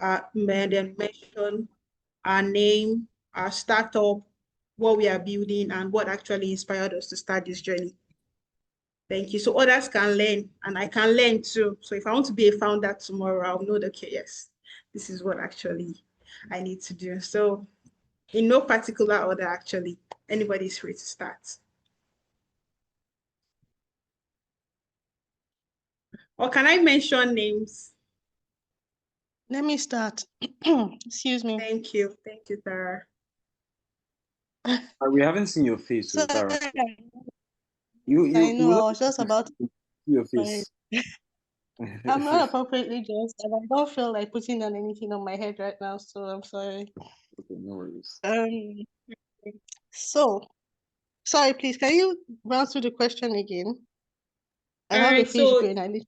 then mention our name, our startup, what we are building, and what actually inspired us to start this journey. Thank you. So others can learn, and I can learn too. So if I want to be a founder tomorrow, I'll know that, okay, yes, this is what actually I need to do. So in no particular order, actually, anybody is free to start. Or can I mention names? Let me start. Excuse me. Thank you. Thank you, Tara. We haven't seen your face, so Tara. I know, I was just about to see your face. I'm not appropriately dressed, and I don't feel like putting on anything on my head right now, so I'm sorry. Okay, no worries. So, sorry, please, can you run through the question again? I have a Alright, fish so brain. I need.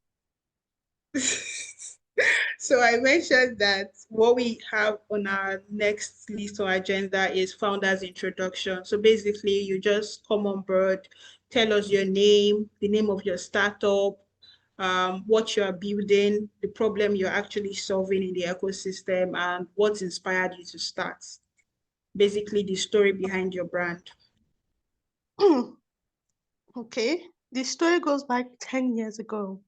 so I mentioned that what we have on our next list or agenda is founders introduction. So basically you just come on board, tell us your name, the name of your startup, what you are building, the problem you're actually solving in the ecosystem, and what inspired you to start. Basically the story behind your brand. Okay, the story goes back 10 years ago.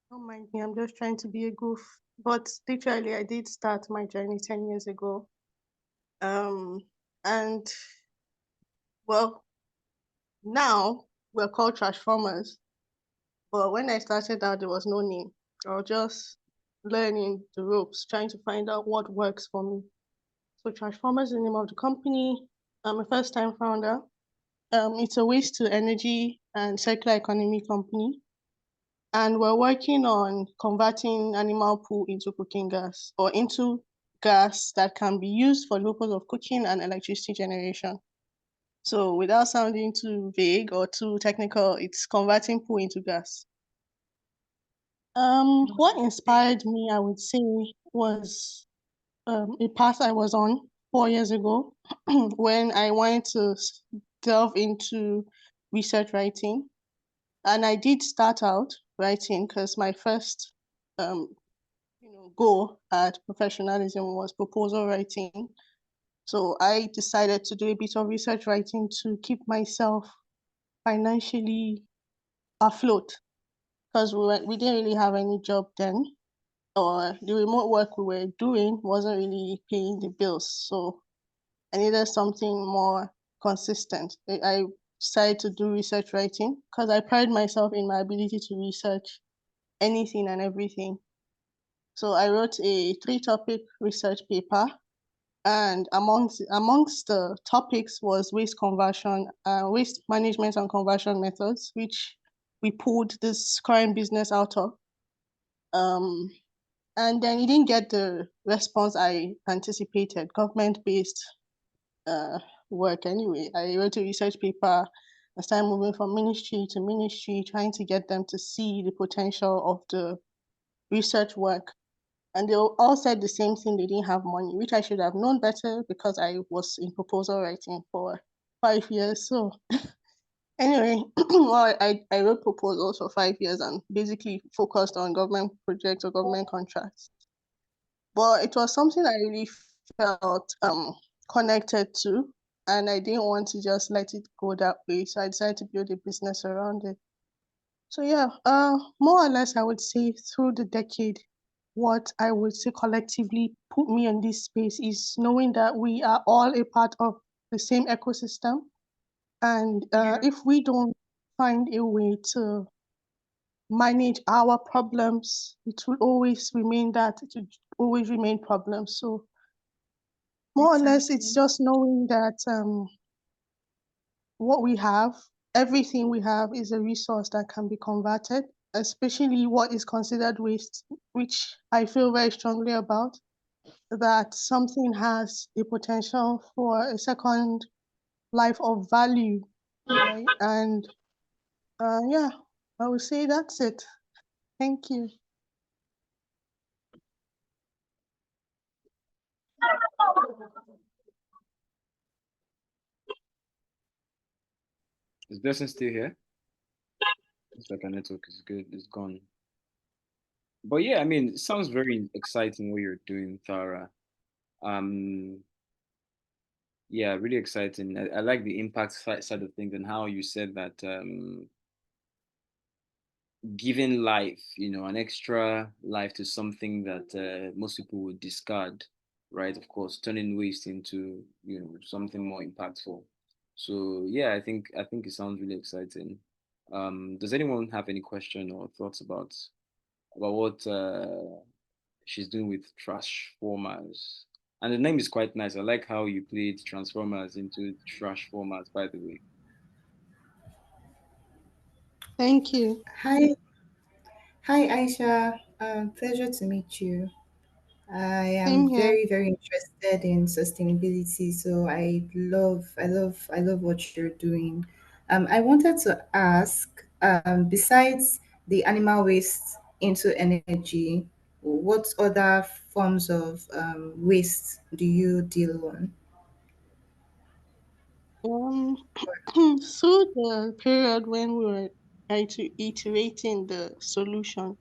Don't mind me, I'm just trying to be a goof. But literally, I did start my journey 10 years ago. And well, now we're called Transformers. But when I started out, there was no name. I was just learning the ropes, trying to find out what works for me. So Transformers is the name of the company. I'm a first-time founder. It's a waste to energy and circular economy company. And we're working on converting animal poo into cooking gas, or into gas that can be used for the purpose of cooking and electricity generation. So without sounding too vague or too technical, it's converting poo into gas. What inspired me, I would say, was a path I was on 4 years ago when I wanted to delve into research writing. And I did start out writing because my first goal at professionalism was proposal writing. So I decided to do a bit of research writing to keep myself financially afloat, because we didn't really have any job then, or the remote work we were doing wasn't really paying the bills. So I needed something more consistent. I decided to do research writing because I pride myself in my ability to research anything and everything. So I wrote a 3-topic research paper, and amongst the topics was waste conversion, waste management and conversion methods, which we pulled this current business out of. And then it didn't get the response I anticipated, government-based work anyway. I wrote a research paper. I started moving from ministry to ministry, trying to get them to see the potential of the research work. And they all said the same thing, they didn't have money, which I should have known better because I was in proposal writing for 5 years. So anyway, well, I wrote proposals for 5 years and basically focused on government projects or government contracts. But it was something I really felt connected to, and I didn't want to just let it go that way. So I decided to build a business around it. So yeah, more or less, I would say through the decade, what I would say collectively put me in this space is knowing that we are all a part of the same ecosystem. And if we don't find a way to manage our problems, it will always remain problems. So more or less, it's just knowing that what we have, everything we have is a resource that can be converted, especially what is considered waste, which I feel very strongly about, that something has the potential for a second life of value, right? And yeah, I would say that's it. Thank you. Is Blessing still here? Looks like our network is good. It's gone. But yeah, I mean, it sounds very exciting what you're doing, Tara. Um, yeah, really exciting. I like the impact side of things and how you said that giving life, an extra life to something that most people would discard, right? Of course, turning waste into something more impactful. So yeah, I think it sounds really exciting. Does anyone have any question or thoughts about what she's doing with Transformers? And the name is quite nice. I like how you played Transformers into Transformers, by the way. Thank you. Hi, hi Aisha. Pleasure to meet you. I am Same here. very interested in sustainability, so I love what you're doing. I wanted to ask, besides the animal waste into energy, what other forms of waste do you deal on? Um, through the period when we were trying to iterating the solution,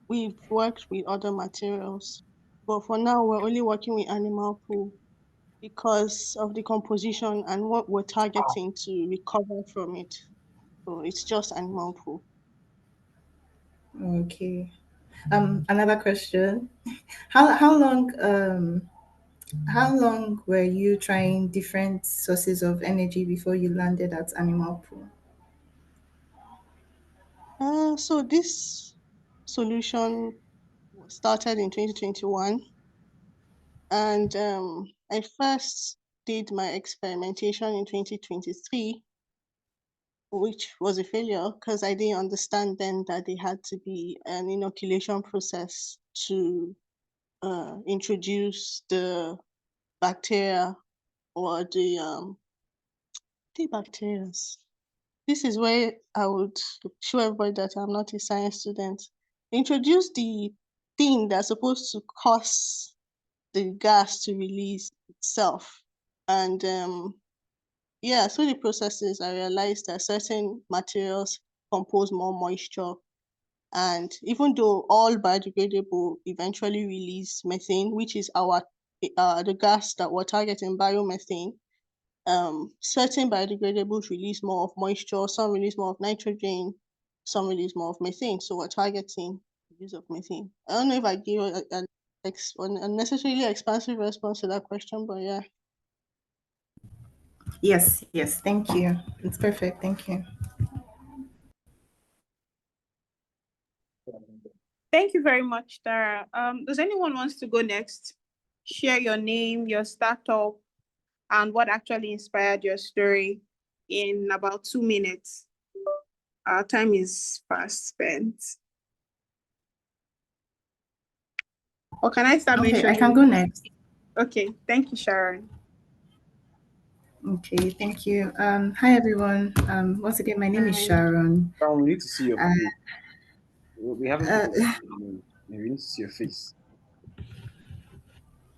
we've worked with other materials, but for now we're only working with animal poo because of the composition and what we're targeting to recover from it. So it's just animal poo. Okay. Another question. How long were you trying different sources of energy before you landed at animal pool? So this solution was started in 2021, and I first did my experimentation in 2023, which was a failure because I didn't understand then that there had to be an inoculation process to introduce the bacteria or the bacteria. This is where I would show everybody that I'm not a science student. Introduce the thing that's supposed to cause the gas to release itself. And yeah, through the processes, I realized that certain materials compose more moisture. And even though all biodegradable eventually release methane, which is our the gas that we're targeting, biomethane, certain biodegradables release more of moisture, some release more of nitrogen, some release more of methane. So we're targeting the use of methane. I don't know if I gave an unnecessarily expansive response to that question, but yeah. Yes, thank you. It's perfect. Thank you. Thank you very much, Tara. Does anyone wants to go next? Share your name, your startup, and what actually inspired your story in about 2 minutes. Our time is fast spent. Or can I start Okay, I mentioning? can go next. Okay, thank you, Sharon. Okay, thank you. Hi everyone. Once again, my name is And Sharon. Brown, we need to see your Uh, face. We haven't uh, put your name. We need to see your face.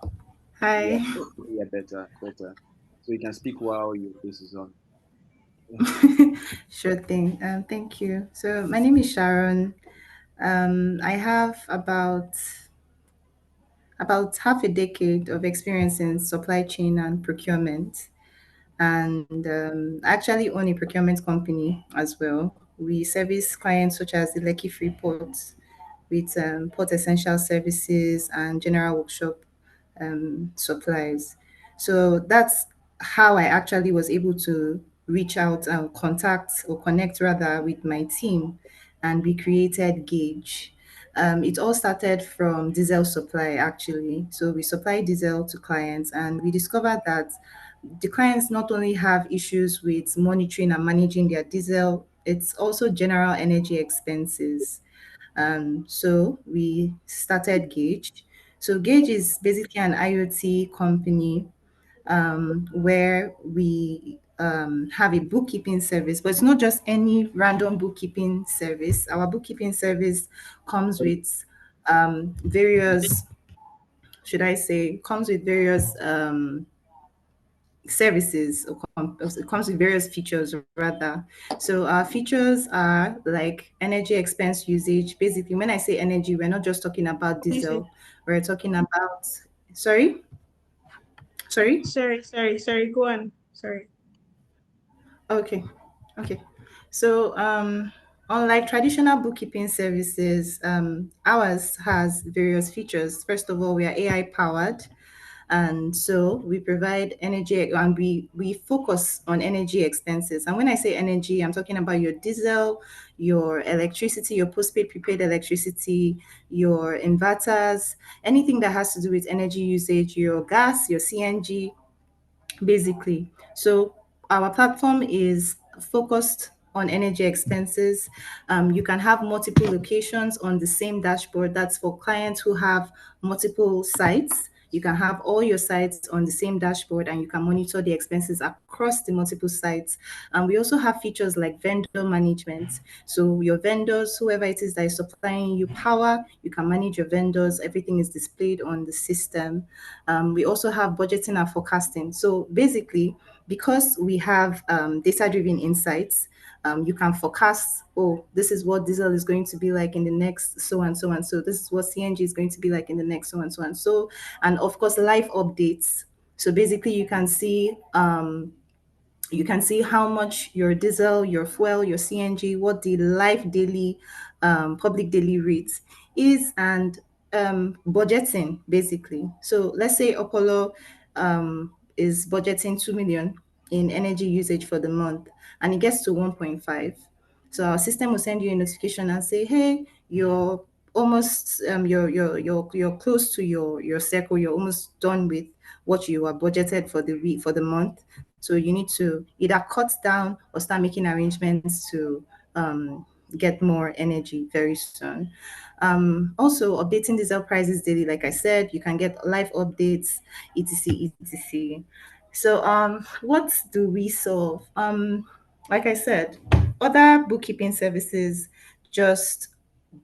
Yeah, Hi. yeah, better. So you can speak while your face is on. Sure thing. Thank you. So my name is Sharon. I have about half a decade of experience in supply chain and procurement. And I actually own a procurement company as well. We service clients such as the Lekki Freeport with port essential services and general workshop supplies. So that's how I actually was able to reach out and contact or connect rather with my team, and we created Gauge. It all started from diesel supply actually. So we supply diesel to clients, and we discovered that the clients not only have issues with monitoring and managing their diesel, it's also general energy expenses. So we started Gauge. So Gauge is basically an IoT company where we have a bookkeeping service, but it's not just any random bookkeeping service. Our bookkeeping service comes with various, should I say, comes with various services, it comes with various features rather. So our features are like energy expense usage. Basically, when I say energy, we're not just talking about Please say. diesel, we're talking about, sorry, sorry. Sorry. Go on. Sorry. Okay, okay. So, unlike traditional bookkeeping services, ours has various features. First of all, we are AI powered, and so we provide energy, and we focus on energy expenses. And when I say energy, I'm talking about your diesel, your electricity, your postpaid, prepaid electricity, your inverters, anything that has to do with energy usage, your gas, your CNG, basically. So our platform is focused on energy expenses. You can have multiple locations on the same dashboard. That's for clients who have multiple sites. You can have all your sites on the same dashboard and you can monitor the expenses across the multiple sites. And we also have features like vendor management. So your vendors, whoever it is that is supplying you power, you can manage your vendors. Everything is displayed on the system. We also have budgeting and forecasting. So basically, because we have data-driven insights, you can forecast, oh, this is what diesel is going to be like in the next so and so and so. This is what CNG is going to be like in the next so and so and so. And of course, live updates. So basically, you can see how much your diesel, your fuel, your CNG, what the live daily, public daily rates is, and budgeting basically. So let's say Opolo is budgeting 2 million in energy usage for the month, and it gets to 1.5. So our system will send you a notification and say, hey, you're almost you're close to your circle, you're almost done with what you are budgeted for the week, for the month. So you need to either cut down or start making arrangements to get more energy very soon. Also, updating diesel prices daily. Like I said, you can get live updates, etc. etc. So, what do we solve? Like I said, other bookkeeping services just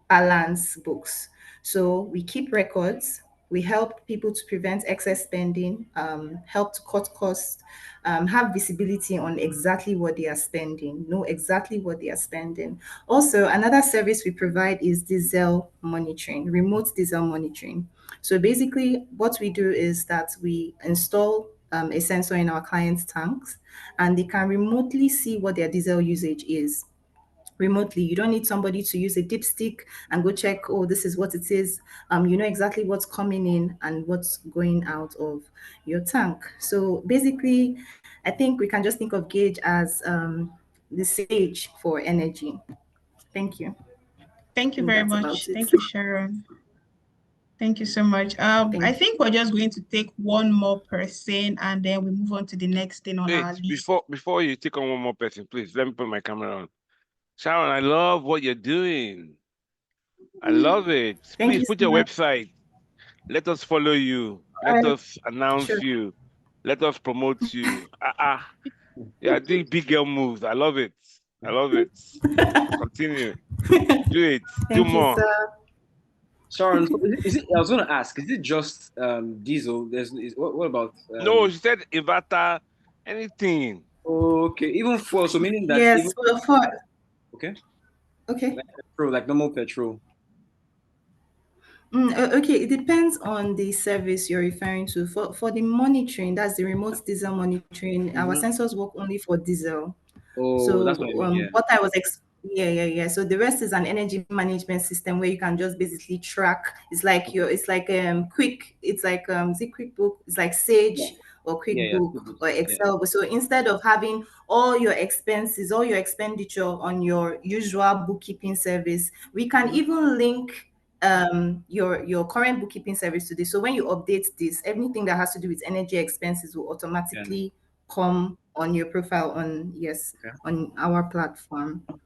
balance books. So we keep records. We help people to prevent excess spending, help to cut costs, have visibility on exactly what they are spending, know exactly what they are spending. Also, another service we provide is diesel monitoring, remote diesel monitoring. So basically, what we do is that we install a sensor in our clients' tanks, and they can remotely see what their diesel usage is remotely. You don't need somebody to use a dipstick and go check, oh, this is what it is. You know exactly what's coming in and what's going out of your tank. So basically, I think we can just think of Gauge as the sage for energy. Thank you. I Thank you think very that's about much. it. Thank you, Sharon. Thank you so much. I Thank you. think we're just going to take one more person and then we move on to the next thing on our Wait, list. before you take on one more person, please let me put my camera on. Sharon, I love what you're doing. I love it. Thank Please you so put your much. website. Let us follow you. All Let right, us announce sure. you. Let us promote you. Yeah, doing big girl moves. I love it. I love it. Continue. Do it. Do Thank you, more. sir. Sharon, so I was going to ask, is it just diesel? What about No, she said inverter, anything. okay, even fuel? So meaning that Yes, even okay, okay. like petrol, like normal petrol. Okay, it depends on the service you're referring to. For the monitoring, that's the remote diesel monitoring. Our Mm-hmm. sensors work only for diesel. Oh, that's what I So mean. Yeah, what I was yeah. So the rest is an energy management system where you can just basically track. It's like quick. It's like is it QuickBook? It's like yeah, Sage or yeah. QuickBook Good or stuff. Yeah, Excel. So instead of having all your expenses, all your expenditure on your usual bookkeeping service, we can mm-hmm. even link your current bookkeeping service to this. So when you update this, everything that has to do with energy expenses will Yeah. automatically come on your profile on, yes, Okay, on our platform. Yeah.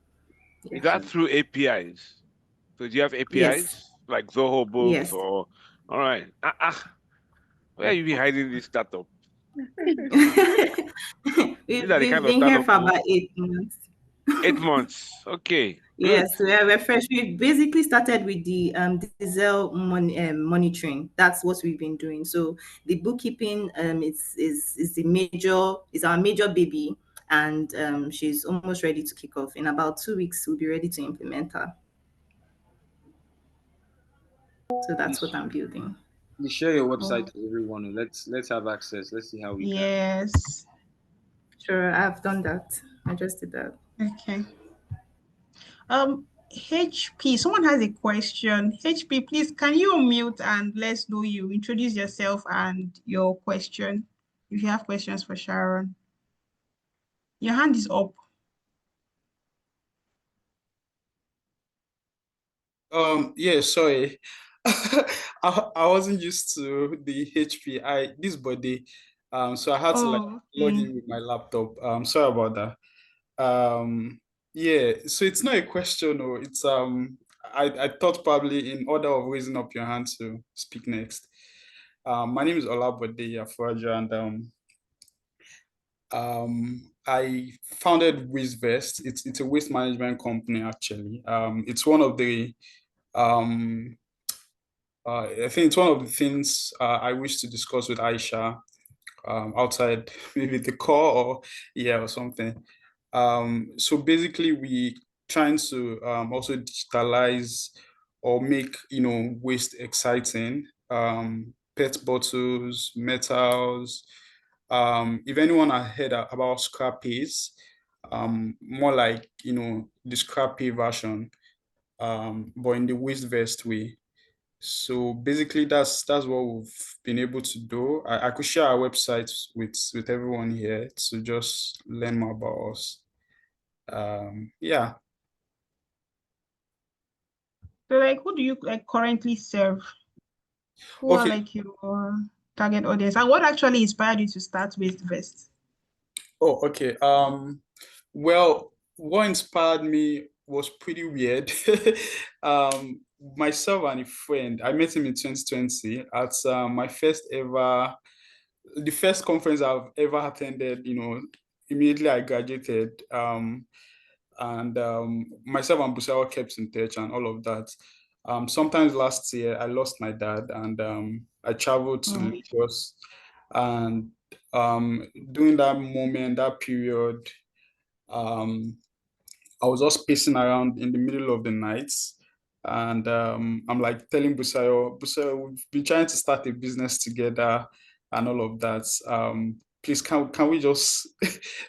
Is makes that sense. through APIs? So do you have Yes. APIs like Zoho Books Yes. or all right? Where are you be hiding this startup? These are the We've kind of been here startup for oh, about 8 months. 8 months. Okay. Good. Yes, we're fresh. We basically started with the diesel monitoring. That's what we've been doing. So the bookkeeping is the major is our major baby, and she's almost ready to kick off. In about 2 weeks, we'll be ready to implement her. So that's what I'm building. You share your website Oh, to everyone. Let's have access. Let's see how we can. yes. Sure, I've done that. I just did that. Okay. HP, someone has a question. HP, please, can you unmute and let's know you? Introduce yourself and your question. If you have questions for Sharon. Your hand is up. Yeah, sorry. I wasn't used to the HP. This body. So I had to like Oh, log okay. in with my laptop. Sorry about that. Yeah, so it's not a question or it's I thought probably in order of raising up your hand to speak next. My name is Olabode Afraja, and I founded WasteVest. It's a waste management company actually. It's one of the um I think it's one of the things I wish to discuss with Aisha outside maybe the call or yeah or something. So basically, we trying to also digitalize or make waste exciting. PET bottles, metals. If anyone had heard about scrappies, more like the scrappy version, but in the waste vest way. So basically, that's what we've been able to do. I could share our website with everyone here to just learn more about us. Yeah. So like who do you like currently serve? Who are Okay. like your target audience? And what actually inspired you to start with Vest? Oh, okay. Well, what inspired me was pretty weird. Myself and a friend, I met him in 2020 at my first ever, the first conference I've ever attended. Immediately I graduated. And myself and Busawa kept in touch and all of that. Sometimes last year I lost my dad, and I traveled to Oh, Lagos, and during that moment, that period, um, I was just pacing around in the middle of the night, and I'm like telling Busayo, we've been trying to start a business together and all of that. Please, can we just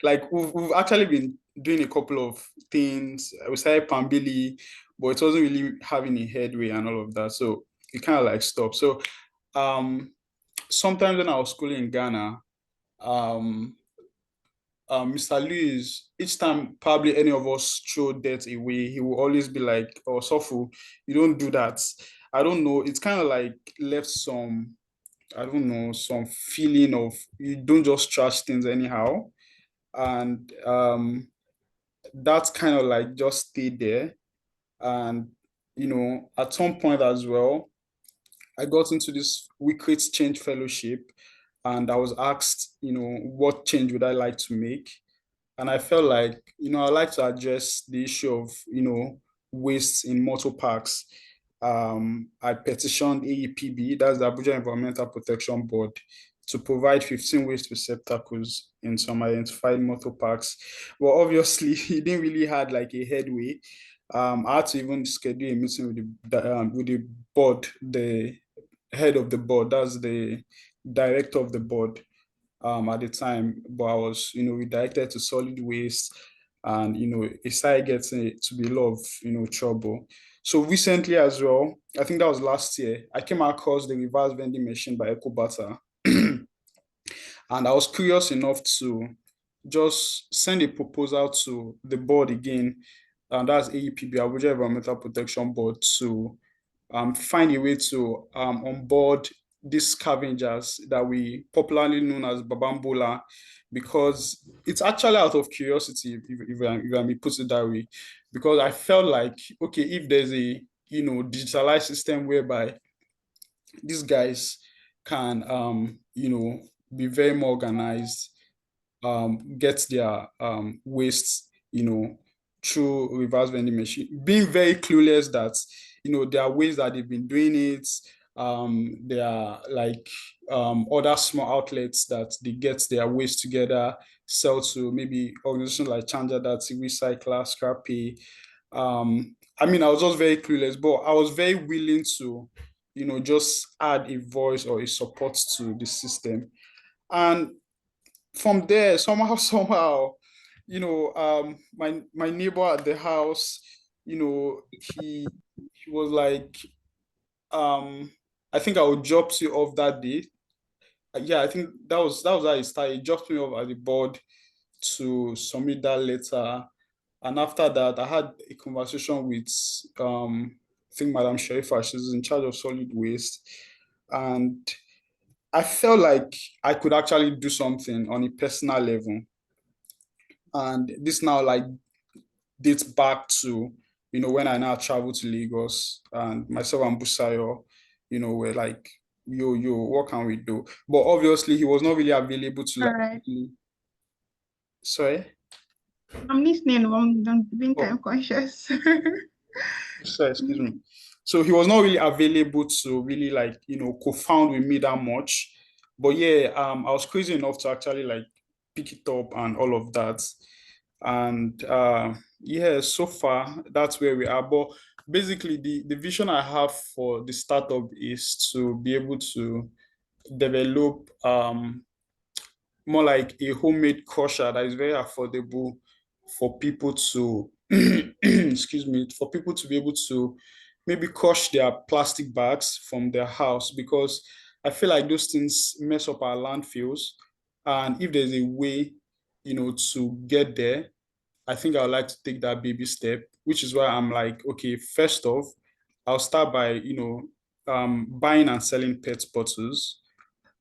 like we've actually been doing a couple of things. We started Pambili, but it wasn't really having a headway and all of that. So it kind of like stopped. So um, sometimes when I was schooling in Ghana, um, Mr. Lewis, each time probably any of us throw debt away, he will always be like, "Oh, Sofu, you don't do that." I don't know. It's kind of like left some, I don't know, some feeling of you don't just trash things anyhow, and that's kind of like just stayed there. And at some point as well, I got into this We Create Change Fellowship, and I was asked, what change would I like to make? And I felt like, I like to address the issue of, waste in motor parks. I petitioned AEPB, that's the Abuja Environmental Protection Board, to provide 15 waste receptacles in some identified motor parks. Well, obviously, it didn't really had like a headway. I had to even schedule a meeting with the board, the head of the board, that's the director of the board at the time, but I was, redirected to solid waste, and it started getting to be a lot of, trouble. So recently as well, I think that was last year, I came across the reverse vending machine by EcoBata, and I was curious enough to just send a proposal to the board again, and that's AEPB, Abuja Environmental Protection Board, to find a way to onboard these scavengers that we popularly known as Babambola, because it's actually out of curiosity, if I may put it that way, because I felt like, okay, if there's a digitalized system whereby these guys can be very more organized, get their waste through reverse vending machine, being very clueless that there are ways that they've been doing it. There are like other small outlets that they get their waste together, sell to maybe organizations like Chanja, that's Recycler, Scrappy. I mean, I was just very clueless, but I was very willing to, just add a voice or a support to the system. And from there, somehow, somehow, my neighbor at the house, he was like, I think I would drop you off that day. Yeah, I think that was how it started. He dropped me off at the board to submit that letter. And after that, I had a conversation with I think Madam Sharifa, she's in charge of solid waste. And I felt like I could actually do something on a personal level. And this now like dates back to, when I now traveled to Lagos and myself and Busayo, were like, yo, what can we do? But obviously he was not really available to All like, right. sorry? I'm listening. I'm being Oh, time conscious. sorry, excuse me. So he was not really available to really like, co-found with me that much. But yeah, I was crazy enough to actually like pick it up and all of that. And yeah, so far that's where we are. But basically the vision I have for the startup is to be able to develop more like a homemade crusher that is very affordable for people to excuse me, for people to be able to maybe crush their plastic bags from their house, because I feel like those things mess up our landfills. And if there's a way, to get there, I think I would like to take that baby step, which is why I'm like, okay, first off, I'll start by, buying and selling PET bottles,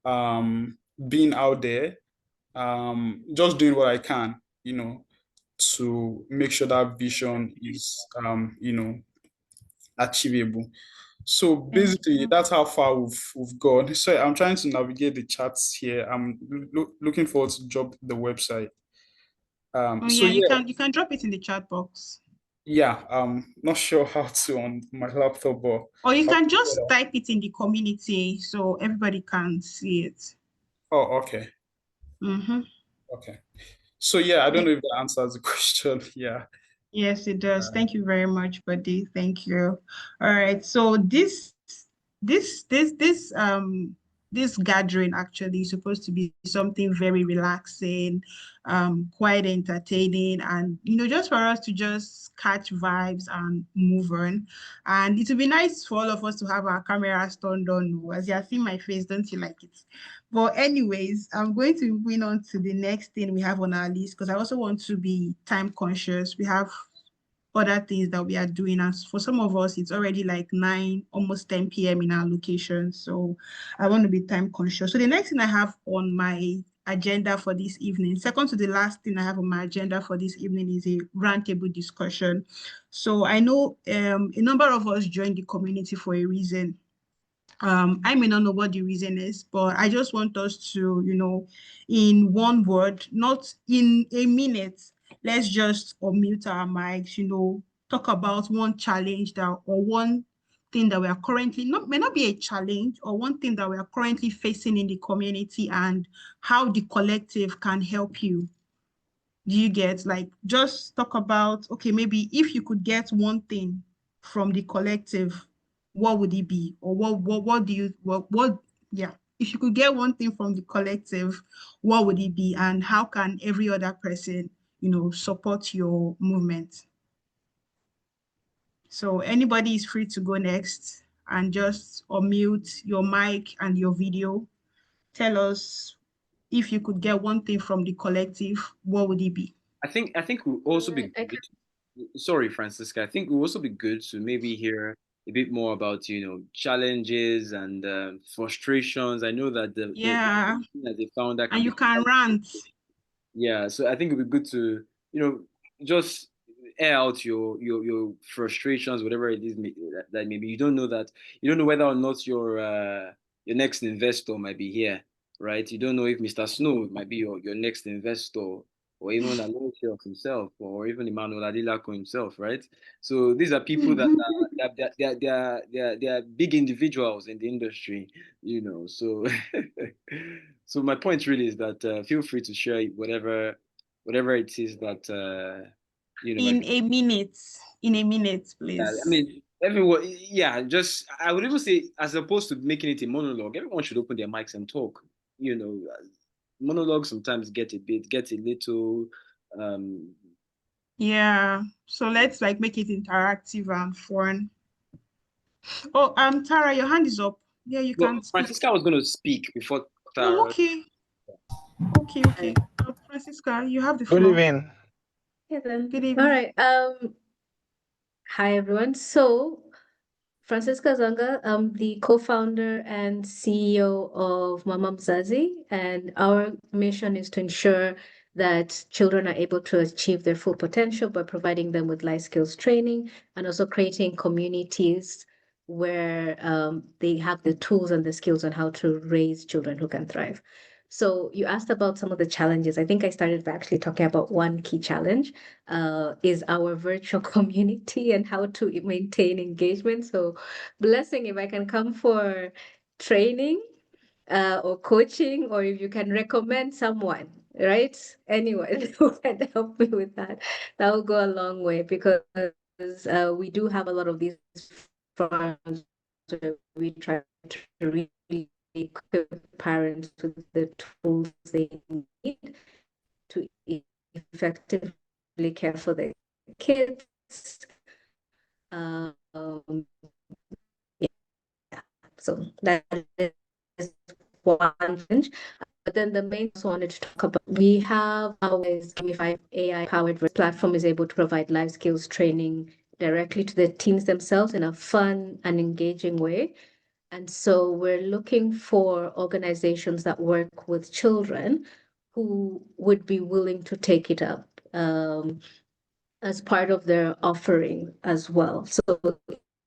being out there, just doing what I can, to make sure that vision is, achievable. So Thank basically, you. that's how far we've gone. So I'm trying to navigate the chats here. I'm looking forward to drop the website. Oh So yeah, yeah, you can drop it in the chat box. yeah. Not sure how to on my laptop, but Or you I'll can figure it just out. type it in the community so everybody can see it. Oh, okay, Mm-hmm. okay. So yeah, I don't know if that answers the question. Yeah. Yes, it does. Thank you very much, buddy. Thank you. All right. So this gathering actually is supposed to be something very relaxing, quite entertaining, and just for us to just catch vibes and move on. And it would be nice for all of us to have our cameras turned on. As you are seeing my face, don't you like it? But anyways, I'm going to move on to the next thing we have on our list because I also want to be time conscious. We have other things that we are doing. As for some of us, it's already like 9, almost 10 p.m. in our location. So I want to be time conscious. So the next thing I have on my agenda for this evening, second to the last thing I have on my agenda for this evening is a roundtable discussion. So I know a number of us joined the community for a reason. I may not know what the reason is, but I just want us to, in one word, not in a minute, let's just unmute our mics, talk about one challenge that or one thing that we are currently not may not be a challenge or one thing that we are currently facing in the community and how the collective can help you. Do you get like just talk about okay, maybe if you could get one thing from the collective, what would it be? Or what do you what yeah. If you could get one thing from the collective, what would it be? And how can every other person, support your movement? So anybody is free to go next and just unmute your mic and your video. Tell us if you could get one thing from the collective, what would it be? I think it would also be I good. Sorry, Francisca. I think it would also be good to maybe hear a bit more about challenges and frustrations. I know that Yeah, as a founder and can you be can rant. yeah. So I think it would be good to just air out your frustrations, whatever it is that maybe you don't know whether or not your next investor might be here, right? You don't know if Mr. Snow might be your next investor or even Alonso himself, or even Emmanuel Adilako himself, right? So these are people that they are big individuals in the industry, So, so my point really is that feel free to share whatever it is that In a minute. In a minute, I please. mean, everyone, yeah, just I would even say, as opposed to making it a monologue, everyone should open their mics and talk. Monologues sometimes get a little, um, Yeah. So let's like make it interactive and fun. Oh, Tara, your hand is up. Yeah, you well, can speak. Francisca was going to speak before Oh, Tara. okay. Okay, okay. Francisca, you have the Good floor. evening. Yeah, then. Good All evening. right. Hi everyone. So, Francisca Zanga, I'm the co-founder and CEO of Mama Mzazi, and our mission is to ensure that children are able to achieve their full potential by providing them with life skills training and also creating communities where they have the tools and the skills on how to raise children who can thrive. So you asked about some of the challenges. I think I started by actually talking about one key challenge, is our virtual community and how to maintain engagement. So, blessing if I can come for training or coaching, or if you can recommend someone, right? Anyone who can help me with that, that will go a long way because we do have a lot of these forums where we try to really equip parents with the tools they need to effectively care for their kids. Um, yeah, so that is one challenge. But then the main I wanted to talk about, we have our gamified AI powered platform is able to provide life skills training directly to the teams themselves in a fun and engaging way. And so we're looking for organizations that work with children who would be willing to take it up as part of their offering as well. So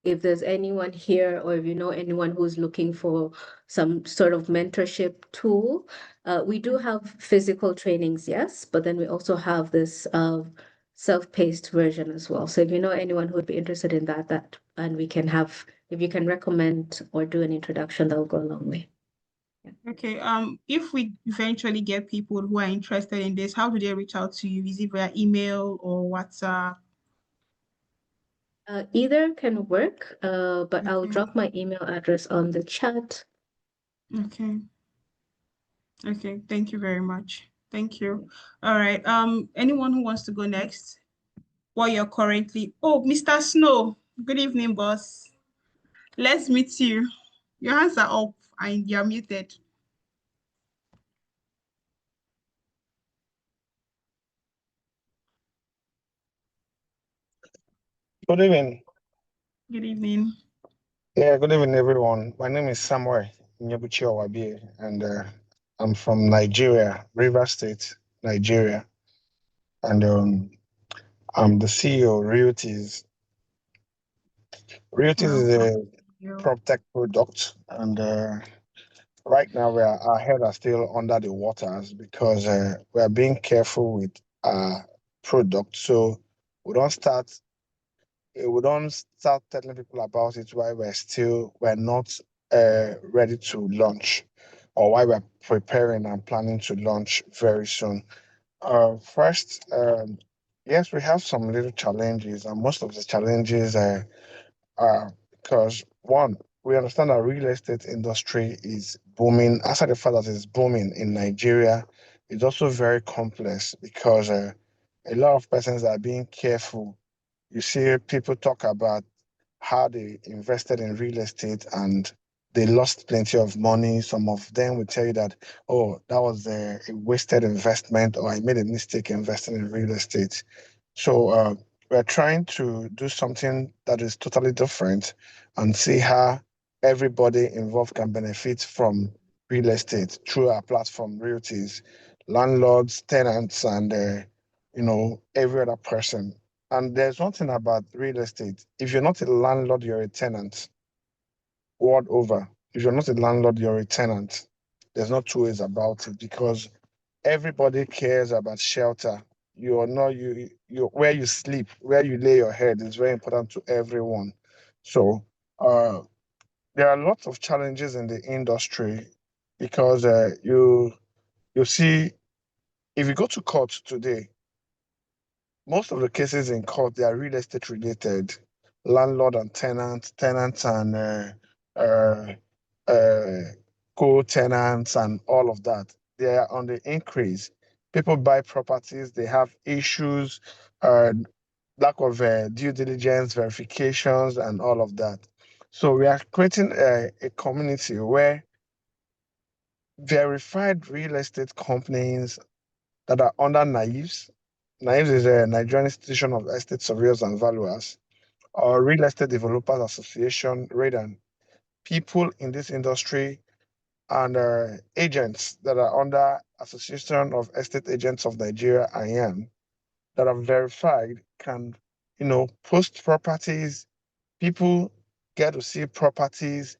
if there's anyone here or if you know anyone who's looking for some sort of mentorship tool, we do have physical trainings, yes, but then we also have this self-paced version as well. So if you know anyone who would be interested in that, and we can have, if you can recommend or do an introduction, that will go a long way. Okay. If we eventually get people who are interested in this, how do they reach out to you? Is it via email or WhatsApp? Either can work, but I'll Okay. drop my email address on the chat. Okay. Okay. Thank you very much. Thank you. All right. Anyone who wants to go next? While you're currently, oh, Mr. Snow. Good evening, boss. Let's meet you. Your hands are up and you're muted. Good evening. Good evening. Yeah, good evening, everyone. My name is Samuel Nyebuchi Owabie, and I'm from Nigeria, Rivers State, Nigeria. And I'm the CEO of Realties. Realties is Welcome. a prop tech product, and right now our head are still under the waters because we are being careful with our product. So we don't start we don't start telling people about it while we're not ready to launch, or while we're preparing and planning to launch very soon. First, yes, we have some little challenges, and most of the challenges are because one, we understand that real estate industry is booming. Aside the fact that it's booming in Nigeria, it's also very complex because a lot of persons are being careful. You see people talk about how they invested in real estate and they lost plenty of money. Some of them will tell you that, oh, that was a wasted investment, or I made a mistake investing in real estate. So we're trying to do something that is totally different and see how everybody involved can benefit from real estate through our platform, Realties, landlords, tenants, and every other person. And there's one thing about real estate. If you're not a landlord, you're a tenant. World over. If you're not a landlord, you're a tenant. There's no two ways about it because everybody cares about shelter. You are not you where you sleep, where you lay your head is very important to everyone. So there are lots of challenges in the industry because you see if you go to court today, most of the cases in court they are real estate related, landlord and tenant, tenants and uh, uh, co-tenants and all of that. They are on the increase. People buy properties, they have issues, uh, lack of due diligence, verifications, and all of that. So we are creating a community where verified real estate companies that are under NAIVS. NAIVS is a Nigerian Institution of Estate Surveyors and Valuers, or Real Estate Developers Association, REDAN. People in this industry and agents that are under Association of Estate Agents of Nigeria, IAN, that are verified can, post properties. People get to see properties,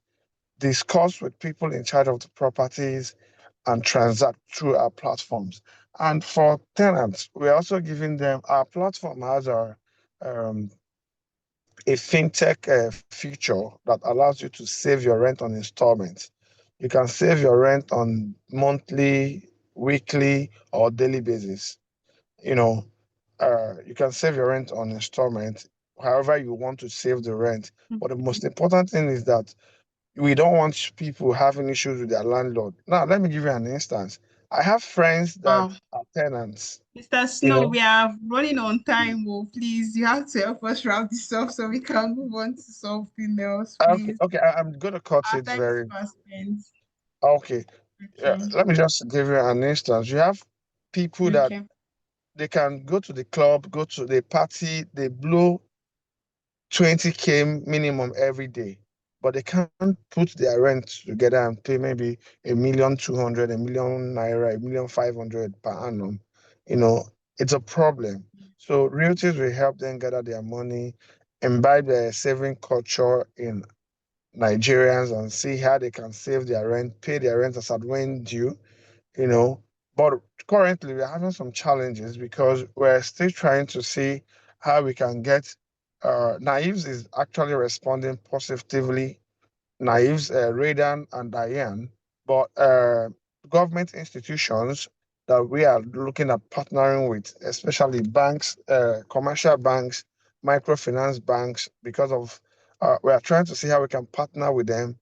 discuss with people in charge of the properties, and transact through our platforms. And for tenants, we're also giving them our platform has um, a fintech feature that allows you to save your rent on installments. You can save your rent on monthly, weekly, or daily basis. You know, you can save your rent on installment, however you want to save the rent. But the most important thing is that we don't want people having issues with their landlord. Now, let me give you an instance. I have friends that Wow. are tenants, Mr. you Snow, know. we are running on time. Oh, please, you have to help us wrap this up so we can move on to something else, Okay, please. okay, I'm gonna cut Our it time is very fast spent. okay. Okay. Let me just give you an instance. You have people that Okay. they can go to the club, go to the party, they blow 20K minimum every day, but they can't put their rent together and pay maybe 1,200,000, 1,000,000 naira, 1,500,000 per annum. You know, it's a problem. So realtors will help them gather their money, imbibe the saving culture in Nigerians and see how they can save their rent, pay their rent as at when due, you know. But currently, we're having some challenges because we're still trying to see how we can get. Naives is actually responding positively. Naives, Radan, and Diane, but government institutions that we are looking at partnering with, especially banks, commercial banks, microfinance banks, because of we are trying to see how we can partner with them.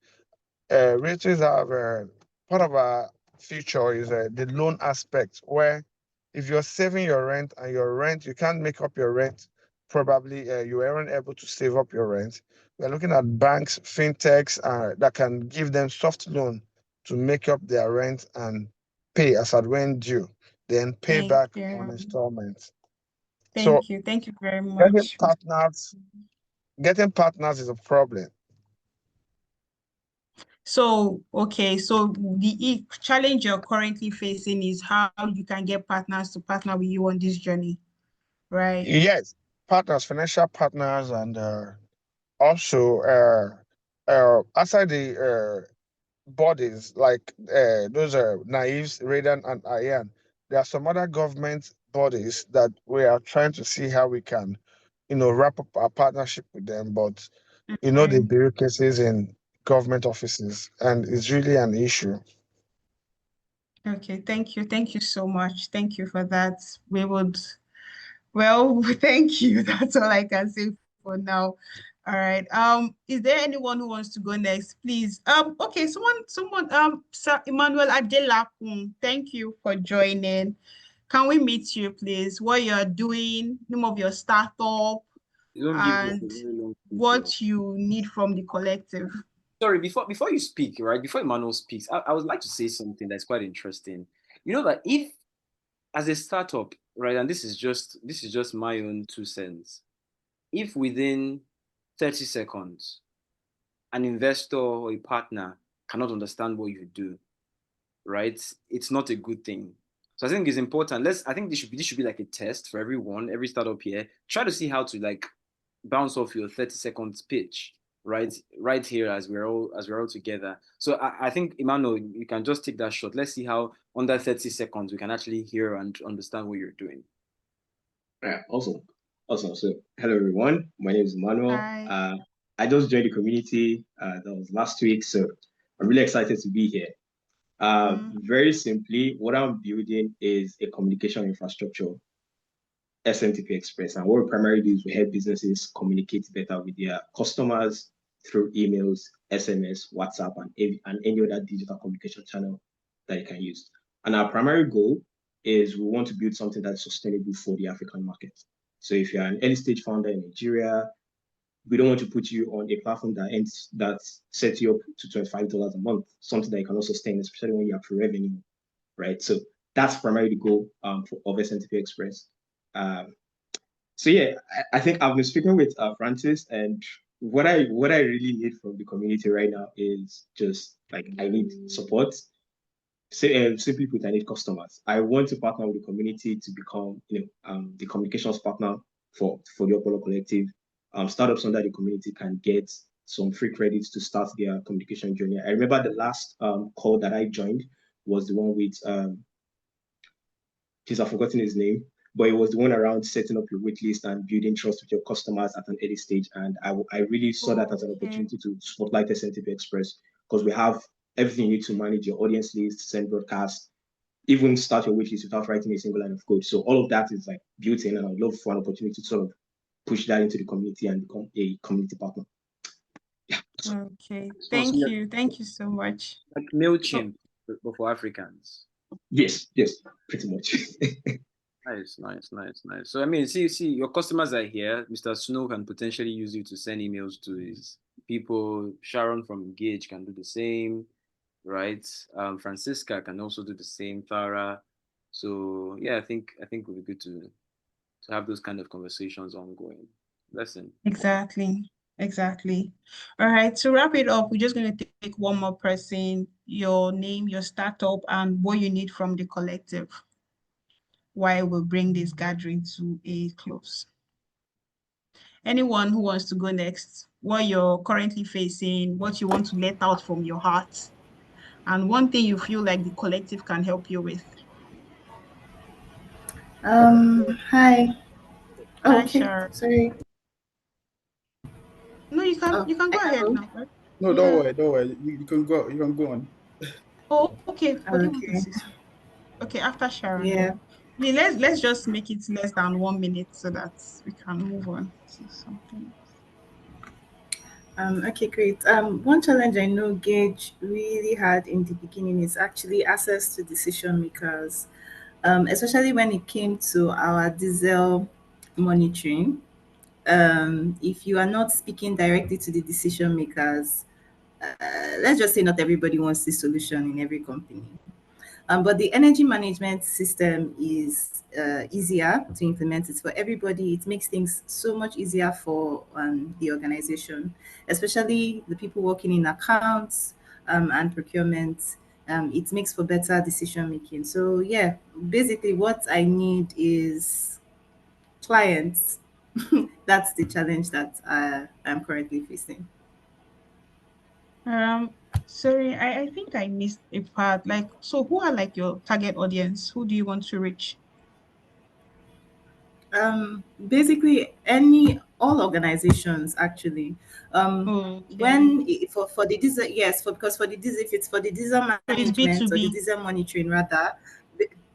Realtors have part of our future is the loan aspect, where if you're saving your rent and your rent, you can't make up your rent, probably you aren't able to save up your rent. We're looking at banks, fintechs that can give them soft loan to make up their rent and pay as at when due, then pay Thank back on you. installments. So Thank you. Thank you very getting much. partners, getting partners is a problem. So, okay, so the challenge you're currently facing is how you can get partners to partner with you on this journey, right? Yes, partners, financial partners, and also outside the bodies like those are Naives, Radan, and Ayan. There are some other government bodies that we are trying to see how we can, wrap up our partnership with them. But the Okay. bureaucracies in government offices, and it's really an issue. Okay, thank you. Thank you so much. Thank you for that. We would, well, thank you. That's all I can say for now. All right. Is there anyone who wants to go next, please? Okay, Sir Emmanuel Adelakun, thank you for joining. Can we meet you, please? What you're doing, name of your startup, You don't give like a and very long speech. what you need from the collective. Sorry, before you speak, right? Before Emmanuel speaks, I would like to say something that's quite interesting. You know that if as a startup, right, and this is just my own 2 cents. If within 30 seconds an investor or a partner cannot understand what you do, right, it's not a good thing. So I think it's important. I think this should be like a test for everyone, every startup here. Try to see how to like bounce off your 30 seconds pitch. right here as we're all together. So I think, Emmanuel, you can just take that shot. Let's see how under 30 seconds we can actually hear and understand what you're doing. Yeah, awesome. Awesome. So, hello everyone. My name is Emmanuel. Hi. I just joined the community. That was last week, so I'm really excited to be here. Very simply, what I'm building is a communication infrastructure, SMTP Express, and what we primarily do is we help businesses communicate better with their customers through emails, SMS, WhatsApp, and any other digital communication channel that you can use. And our primary goal is we want to build something that's sustainable for the African market. So if you're an early stage founder in Nigeria, we don't want to put you on a platform that sets you up to $25 a month, something that you cannot sustain, especially when you have revenue, right? So that's primarily the goal of SMTP Express. So yeah, I think I've been speaking with Francis, and what I really need from the community right now is just like I need support. Simply put, I need customers. I want to partner with the community to become, the communications partner for the Opolo Collective. Startups under the community can get some free credits to start their communication journey. I remember the last call that I joined was the one with I've forgotten his name, but it was the one around setting up your wait list and building trust with your customers at an early stage. And I really saw that as an opportunity to spotlight SNTP Express, because we have everything you need to manage your audience list, send broadcasts, even start your wait list without writing a single line of code. So all of that is like built in, and I'd love for an opportunity to sort of push that into the community and become a community partner. Yeah. Okay. Thank you. Thank you so much. Like MailChimp, but for Africans. Yes, pretty much. Nice. So I mean, see, your customers are here. Mr. Snow can potentially use you to send emails to his people. Sharon from Engage can do the same, right? Francisca can also do the same. Tara. So yeah, I think we'll be good to have those kind of conversations ongoing. Listen. Exactly. All right. To wrap it up, we're just going to take one more person, your name, your startup, and what you need from the collective, while we'll bring this gathering to a close. Anyone who wants to go next, what you're currently facing, what you want to let out from your heart, and one thing you feel like the collective can help you with. Hi. Oh, Hi, okay. Sharon. Sorry. No, you can I go can ahead go. now. Right? No, Yeah. don't worry. You can go. You can go on. Oh, okay. But they want to Okay. say something. Okay, after Sharon Yeah. then. Let's just make it less than 1 minute so that we can move on to something else. Okay, great. One challenge I know Gage really had in the beginning is actually access to decision makers, especially when it came to our diesel monitoring. If you are not speaking directly to the decision makers, let's just say not everybody wants this solution in every company. But the energy management system is easier to implement. It's for everybody. It makes things so much easier for the organization, especially the people working in accounts and procurement. It makes for better decision making. So yeah, basically what I need is clients. That's the challenge that I'm currently facing. Sorry, I think I missed a part. Like, so who are like your target audience? Who do you want to reach? Basically any all organizations actually. Okay. For the diesel, yes, for because for the diesel, if it's for the diesel So it's management or the B2B. diesel monitoring rather,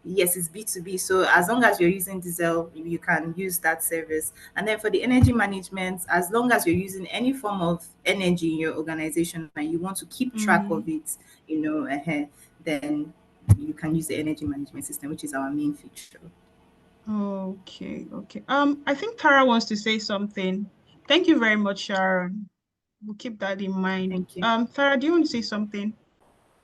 yes, it's B2B. So as long as you're using diesel, you can use that service. And then for the energy management, as long as you're using any form of energy in your organization and you want to keep track of it, then you can use the energy management system, which is our main feature. Okay. I think Tara wants to say something. Thank you very much, Sharon. We'll keep that in mind. Thank you. Tara, do you want to say something?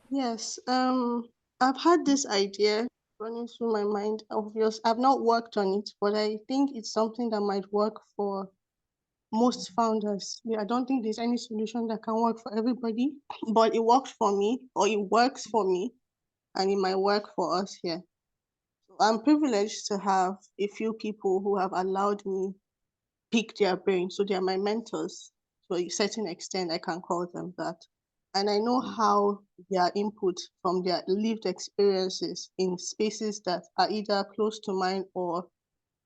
Yes. I've had this idea running through my mind. Obviously, I've not worked on it, but I think it's something that might work for most founders. Yeah, I don't think there's any solution that can work for everybody, but it works for me, or it works for me, and it might work for us here. So I'm privileged to have a few people who have allowed me pick their brain. So they're my mentors. to a certain extent, I can call them that. And I know how their input from their lived experiences in spaces that are either close to mine or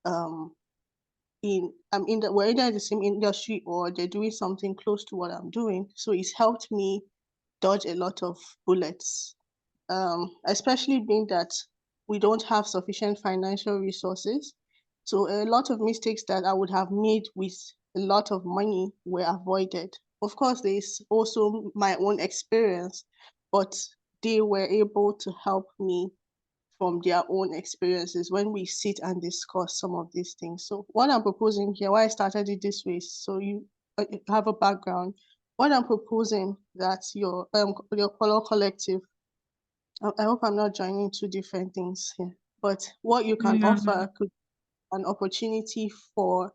um, we're either in the same industry or they're doing something close to what I'm doing. So it's helped me dodge a lot of bullets, especially being that we don't have sufficient financial resources. So a lot of mistakes that I would have made with a lot of money were avoided. Of course, there's also my own experience, but they were able to help me from their own experiences when we sit and discuss some of these things. So what I'm proposing here, why I started it this way, so you have a background. What I'm proposing that your Opolo Collective, I hope I'm not joining two different things here, but what you can No, no. offer could be an opportunity for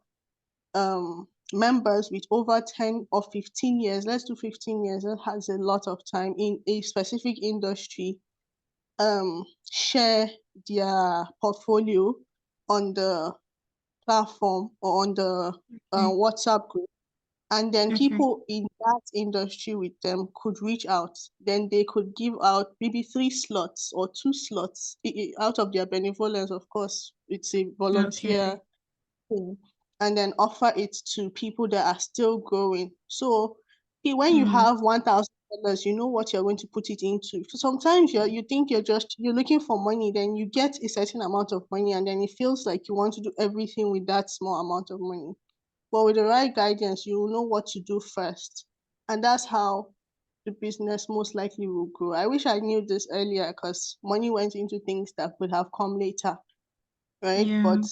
members with over 10 or 15 years, let's do 15 years, that has a lot of time in a specific industry, share their portfolio on the platform or on the Okay. WhatsApp group. And then Okay. people in that industry with them could reach out. Then they could give out maybe 3 slots or 2 slots out of their benevolence. Of course, it's a volunteer Okay. thing, and then offer it to people that are still growing. So when you Mm. have $1,000, you know what you're going to put it into. So sometimes you think you're looking for money, then you get a certain amount of money, and then it feels like you want to do everything with that small amount of money. But with the right guidance, you will know what to do first. And that's how the business most likely will grow. I wish I knew this earlier because money went into things that could have come later, right? Yeah. But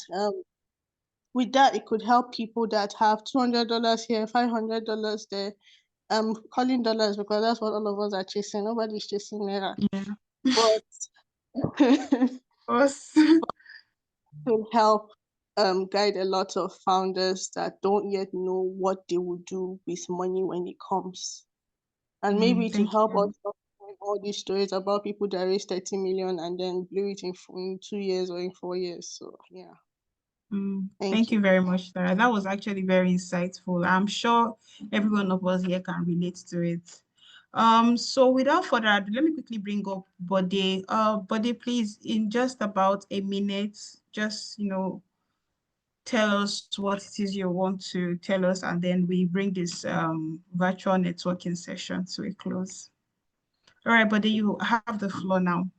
with that, it could help people that have $200 here, $500 there. I'm calling dollars because that's what all of us are chasing. Nobody's chasing naira. Yeah. But Us. to help guide a lot of founders that don't yet know what they will do with money when it comes. And maybe to Thank help us you. stop hearing all these stories about people that raised 30 million and then blew it in 2 years or in 4 years. So yeah, thank Thank you. you very much, Sarah. That was actually very insightful. I'm sure every one of us here can relate to it. So without further ado, let me quickly bring up Bode. Bode, please, in just about a minute, just tell us what it is you want to tell us, and then we bring this virtual networking session to a close. All right, Bode, you have the floor now.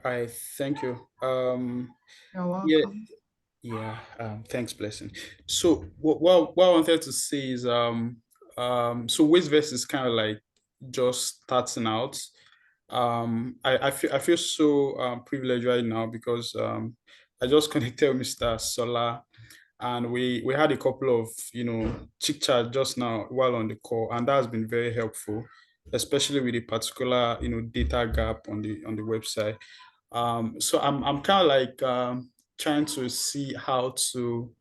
I thank you. You're Yeah, welcome. yeah. Thanks, Blessing. So what I wanted to say is so Wasteverse is kind of like just starting out. I feel so privileged right now because I just connected with Mr. Sola, and we had a couple of chit chat just now while on the call, and that has been very helpful, especially with the particular data gap on the website. So I'm kind of like trying to see how to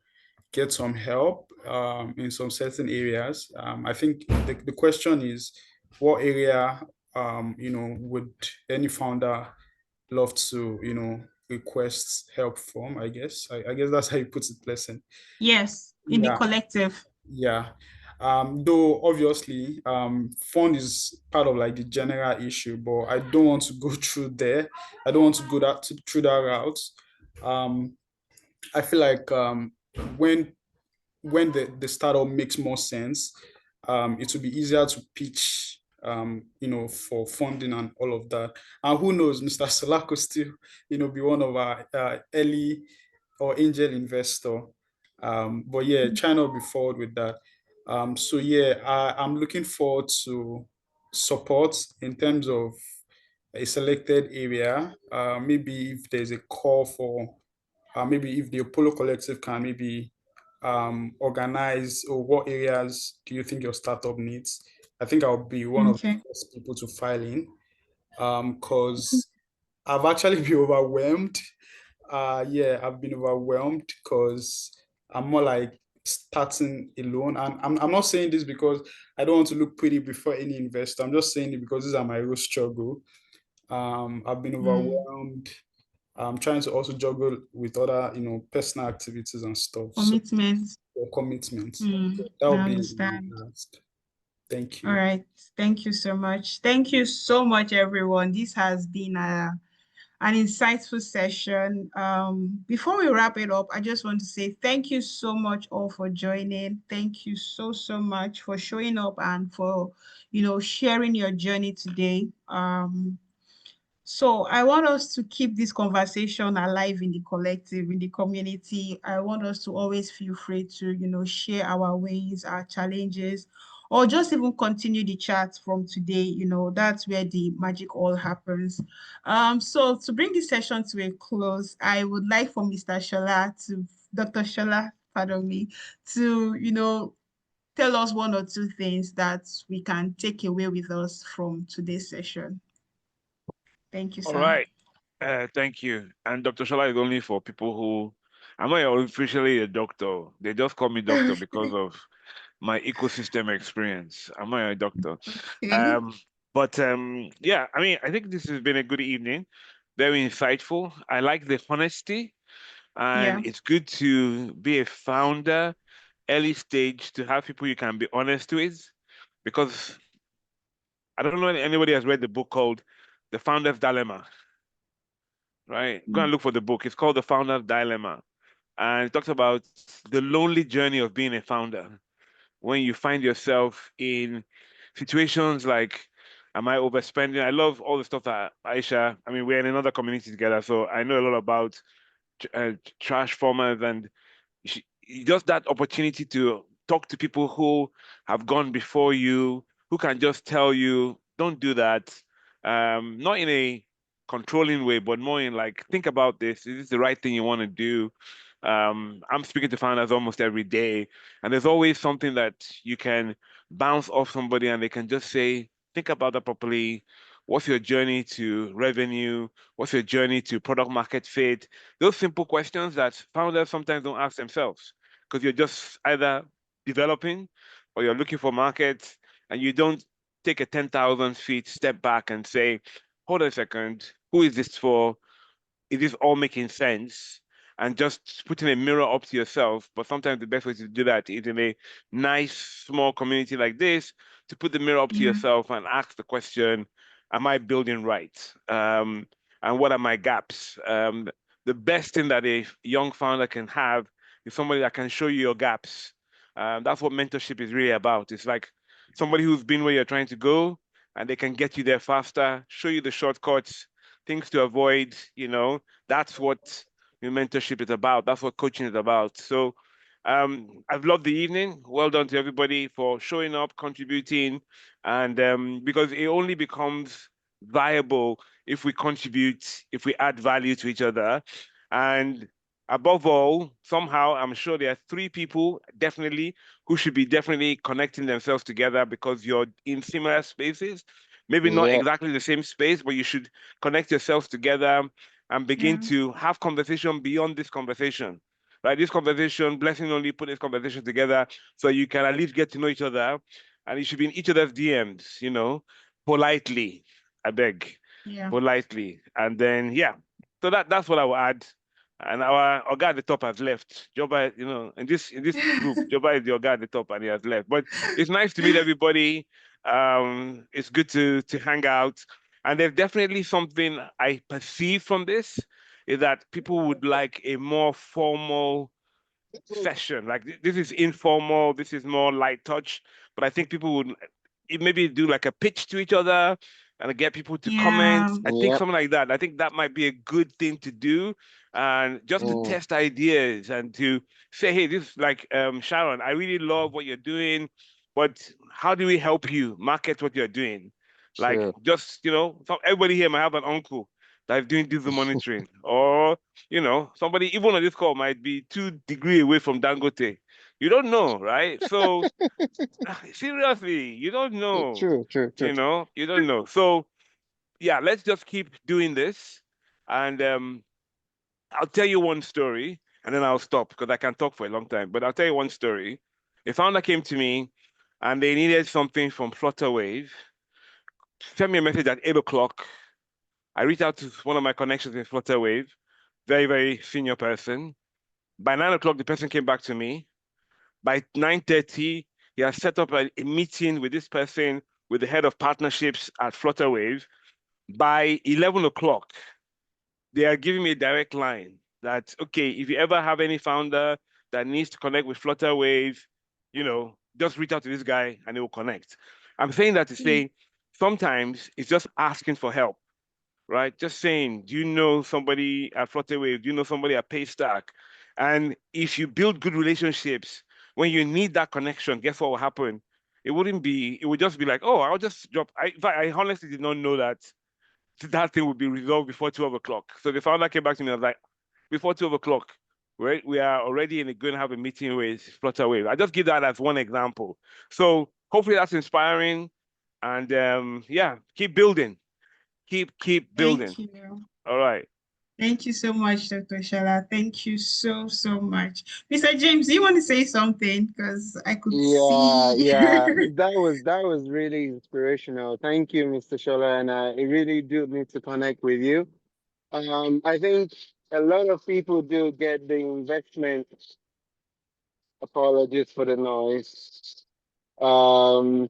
get some help in some certain areas. I think the question is, what area would any founder love to request help from? I guess that's how you put it, Blessing. Yes, in the Yeah, collective. yeah. Though obviously, fund is part of like the general issue, but I don't want to go through there. I don't want to go through that route. Um, I feel like when the startup makes more sense, it will be easier to pitch, for funding and all of that. And who knows, Mr. Solako still, be one of our early or angel investor. But yeah, try not be forward with that. So yeah, I'm looking forward to support in terms of a selected area. Maybe if there's a call for, maybe if the Opolo Collective can maybe organize, or what areas do you think your startup needs? I think I'll be one of the Okay. first people to file in, because I've actually been overwhelmed. Yeah, I've been overwhelmed because I'm more like starting alone. And I'm not saying this because I don't want to look pretty before any investor. I'm just saying it because these are my real struggle. I've been Mm. overwhelmed. I'm trying to also juggle with other, personal activities and stuff. So, Commitment. commitments. Mm, That I would be understand. last. Thank All you. right. Thank you so much. Thank you so much, everyone. This has been an insightful session. Before we wrap it up, I just want to say thank you so much all for joining. Thank you so, so much for showing up and for, sharing your journey today. So I want us to keep this conversation alive in the collective, in the community. I want us to always feel free to, share our ways, our challenges, or just even continue the chat from today. That's where the magic all happens. So to bring this session to a close, I would like for Dr. Shola, pardon me, to, tell us one or two things that we can take away with us from today's session. Thank you, All sir. right. Thank you. And Dr. Shala is only for people who, I'm not officially a doctor. They just call me doctor because of my ecosystem experience. I'm not a doctor. Okay. Um, but yeah, I mean, I think this has been a good evening, very insightful. I like the honesty, and Yeah. it's good to be a founder, early stage, to have people you can be honest with, because I don't know if anybody has read the book called The Founder's Dilemma, right? Go and look for the book. It's called The Founder's Dilemma. And it talks about the lonely journey of being a founder when you find yourself in situations like, am I overspending? I love all the stuff that Aisha, I mean, we're in another community together, so I know a lot about trash formers and just that opportunity to talk to people who have gone before you, who can just tell you, don't do that. Not in a controlling way, but more in like, think about this. Is this the right thing you want to do? I'm speaking to founders almost every day, and there's always something that you can bounce off somebody and they can just say, think about that properly. What's your journey to revenue? What's your journey to product market fit? Those simple questions that founders sometimes don't ask themselves because you're just either developing or you're looking for markets and you don't take a 10,000 feet step back and say, hold on a second, who is this for? Is this all making sense? And just putting a mirror up to yourself. But sometimes the best way to do that is in a nice, small community like this to put the mirror up to Yeah. yourself and ask the question, am I building right? And what are my gaps? The best thing that a young founder can have is somebody that can show you your gaps. That's what mentorship is really about. It's like somebody who's been where you're trying to go and they can get you there faster, show you the shortcuts, things to avoid, that's what your mentorship is about. That's what coaching is about. So I've loved the evening. Well done to everybody for showing up, contributing, and because it only becomes viable if we contribute, if we add value to each other. And above all, somehow, I'm sure there are three people definitely who should be definitely connecting themselves together because you're in similar spaces. Maybe not Yeah. exactly the same space, but you should connect yourselves together and begin Yeah. to have conversation beyond this conversation. Right? This conversation, blessing only put this conversation together so you can at least get to know each other. And you should be in each other's DMs, politely. I beg, Yeah. politely. And then yeah. So that's what I will add. And our guy at the top has left. Joba, in this group, Joba is your guy at the top and he has left. But it's nice to meet everybody. It's good to hang out. And there's definitely something I perceive from this is that people would like a more formal session. Like this is informal, this is more light touch, but I think people would maybe do like a pitch to each other and get people to comment. Yeah. I think Yep. something like that. I think that might be a good thing to do, and just to Mm, test ideas and to say, hey, this is like Sharon, I really love what you're doing, but how do we help you market what you're doing? Like sure. just everybody here might have an uncle that's doing digital monitoring, or somebody even on this call might be 2 degrees away from Dangote. You don't know, right? So seriously, you don't know. True, true, true. You don't know. So yeah, let's just keep doing this. And I'll tell you one story and then I'll stop because I can talk for a long time. But I'll tell you one story. A founder came to me and they needed something from Flutterwave. Sent me a message at 8 o'clock. I reached out to one of my connections in Flutterwave. very, very senior person. By 9 o'clock, the person came back to me. By 9:30, he has set up a meeting with this person, with the head of partnerships at Flutterwave. By 11 o'clock, they are giving me a direct line that, okay, if you ever have any founder that needs to connect with Flutterwave, just reach out to this guy and he will connect. I'm saying that to say sometimes it's just asking for help, right? Just saying, do you know somebody at Flutterwave? Do you know somebody at Paystack? And if you build good relationships, when you need that connection, guess what will happen? It would just be like, oh, I'll just drop. In fact, I honestly did not know that thing would be resolved before 12 o'clock. So the founder came back to me and was like, before 12 o'clock, we are already going to have a meeting with Flutterwave. I just give that as one example. So hopefully that's inspiring. And yeah, keep building. Keep building. Thank you. All right. Thank you so much, Dr. Shala. Thank you so, so much. Mr. James, do you want to say something? Because I could Yeah, see. yeah, that was really inspirational. Thank you, Mr. Shola, and I really do need to connect with you. I think a lot of people do get the investment. Apologies for the noise. Um,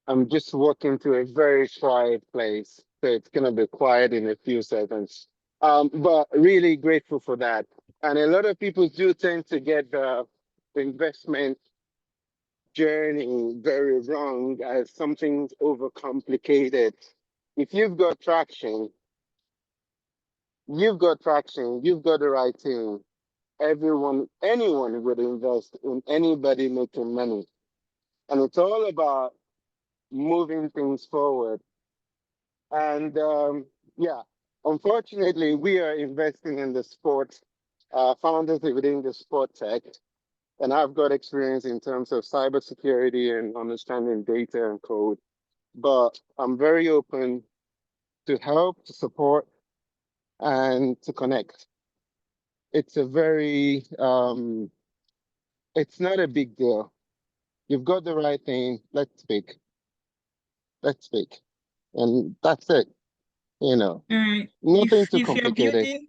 I'm just walking to a very quiet place, so it's gonna be quiet in a few seconds. But really grateful for that. And a lot of people do tend to get the investment journey very wrong as something's overcomplicated. If you've got the right team, anyone would invest in anybody making money. And it's all about moving things forward. And yeah, unfortunately, we are investing in the sport, founders within the sport tech. And I've got experience in terms of cybersecurity and understanding data and code. But I'm very open to help, to support, and to connect. It's it's not a big deal. You've got the right thing. Let's speak. Let's speak. And that's it. Nothing too If you're complicated. building,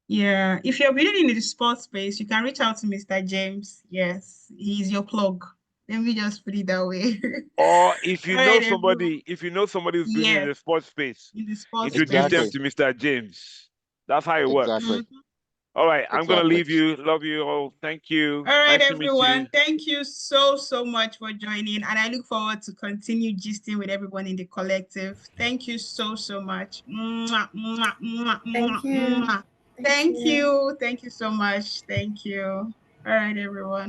yeah, if you're building in the sports space, you can reach out to Mr. James. Yes, he's your plug. Let me just put it that way. Or if All you know right, everyone. somebody, who's building in Yes, the sports space, in the sports introduce them Exactly. space. to Mr. James. That's how it works. Exactly. Mhm. All right, I'm gonna Exactly. leave you. Love you all. Thank you. All right, Nice to meet you. everyone. Thank you so, so much for joining. And I look forward to continue gisting with everyone in the collective. Thank you so, so much. Mwah, mwah, mwah, Thank mwah, you. mwah. Thank you. Thank you so much. Thank you. All right, everyone.